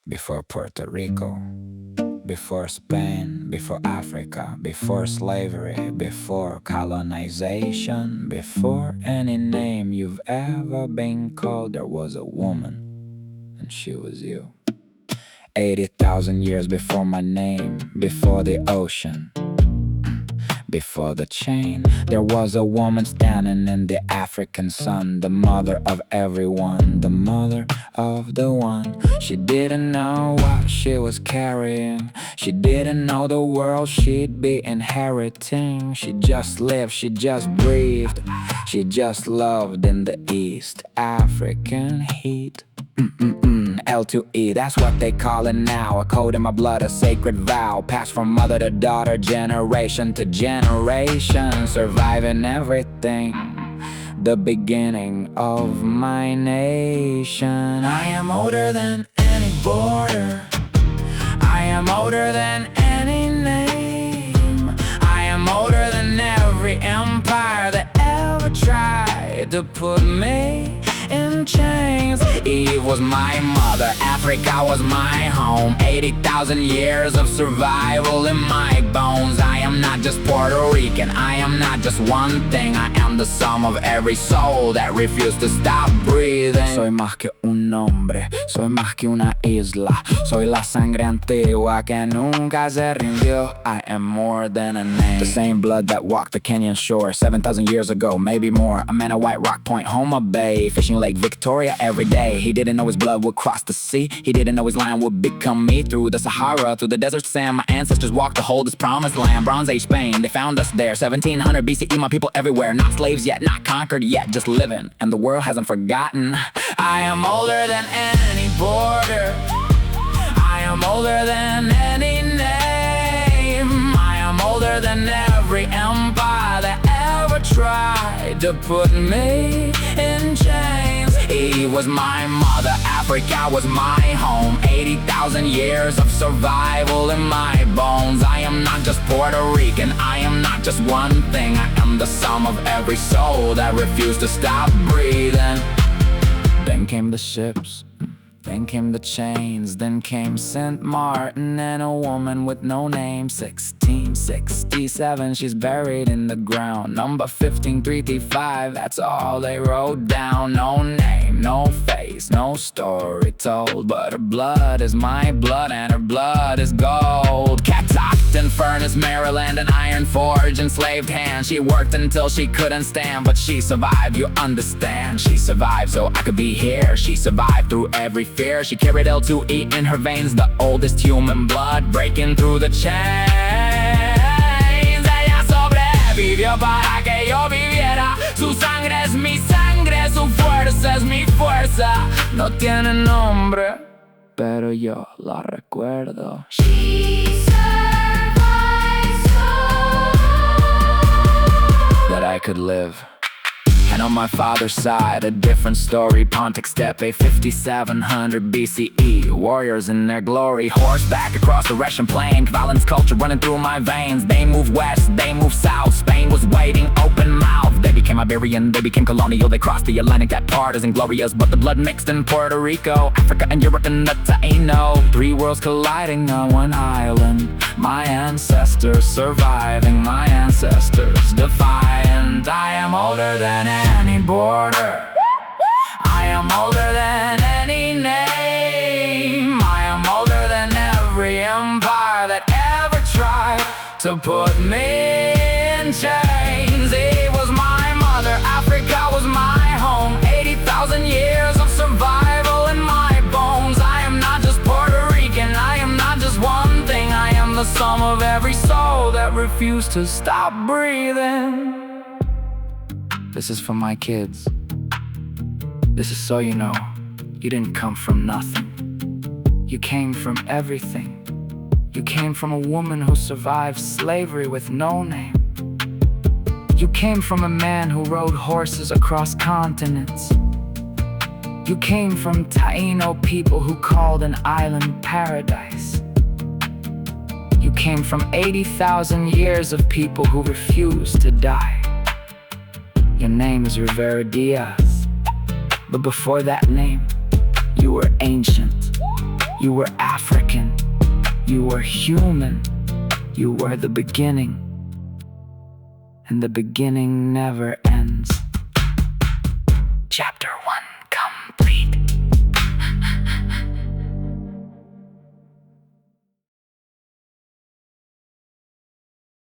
before Puerto Rico, before Spain, before Africa, before slavery, before colonization, before any name you've ever been called, there was a woman, and she was you. 80,000 years before my name, before the ocean, before the chain, there was a woman standing in the African sun, the mother of everyone, the mother of the one. She didn't know what she was carrying, she didn't know the world she'd be inheriting. She just lived, she just breathed, she just loved in the East African heat. L2E, that's what they call it now. A code in my blood, a sacred vow, passed from mother to daughter, generation to generation, surviving everything, the beginning of my nation. I am older than any border, I am older than any name, I am older than every empire that ever tried to put me in chains. Eve was my mother, Africa was my home. 80,000 years of survival in my bones. I am not just Puerto Rican, I am not just one thing, I am the sum of every soul that refused to stop breathing. Soy más que un nombre, soy más que una isla, soy la sangre antigua que nunca se rindió. I am more than a name, the same blood that walked the Kenyan shore 7,000 years ago, maybe more. A man at White Rock Point, Homa Bay, fishing Lake Victoria every day. He didn't know his blood would cross the sea, he didn't know his line would become me. Through the Sahara, through the desert sand, my ancestors walked to hold this promised land. Bronze Age Spain, they found us there. 1700 BCE, my people everywhere, not slaves yet, not conquered yet, just living, and the world hasn't forgotten. I am older than any border, I am older than any name, I am older than every empire that ever tried to put me in chains. Eve was my mother, Africa was my home. 80,000 years of survival in my bones. I am not just Puerto Rican, I am not just one thing, I am the sum of every soul that refused to stop breathing. Then came the ships, then came the chains, then came St. Martin and a woman with no name. 1667, she's buried in the ground. Number 15335, that's all they wrote down. No name, no face, no story told, but her blood is my blood and her blood is gold. Catoctin Furnace, Maryland, an iron forge, enslaved hand. She worked until she couldn't stand, but she survived, you understand. She survived so I could be here, she survived through every fear. She carried L2E in her veins, the oldest human blood breaking through the chains. Ella sobrevivió para que yo viviera. Su sangre es mi sangre, su fuerza es mi fuerza. No tiene nombre, pero yo la recuerdo. She survived so That I could live. And on my father's side, a different story. Pontic Steppe, 5700 BCE. Warriors in their glory, horseback across the Russian plain. Violence culture running through my veins. They moved west, they moved south. Spain was waiting, open mouth. They became Iberian, they became colonial. They crossed the Atlantic, that part isn't glorious, but the blood mixed in Puerto Rico, Africa and Europe and the Taino. Three worlds colliding on one island. My ancestors surviving, my ancestors defiant. I am older than any border, I am older than any name, I am older than every empire that ever tried to put me in chains. Eve was my mother, Africa was my home. 80,000 years of survival in my bones. I am not just Puerto Rican, I am not just one thing, I am the sum of every soul that refused to stop breathing. This is for my kids. This is so you know, you didn't come from nothing. You came from everything. You came from a woman who survived slavery with no name. You came from a man who rode horses across continents. You came from Taino people who called an island paradise. You came from 80,000 years of people who refused to die. Your name is Rivera Diaz, but before that name, you were ancient. You were African, you were human, you were the beginning, and the beginning never ends. Chapter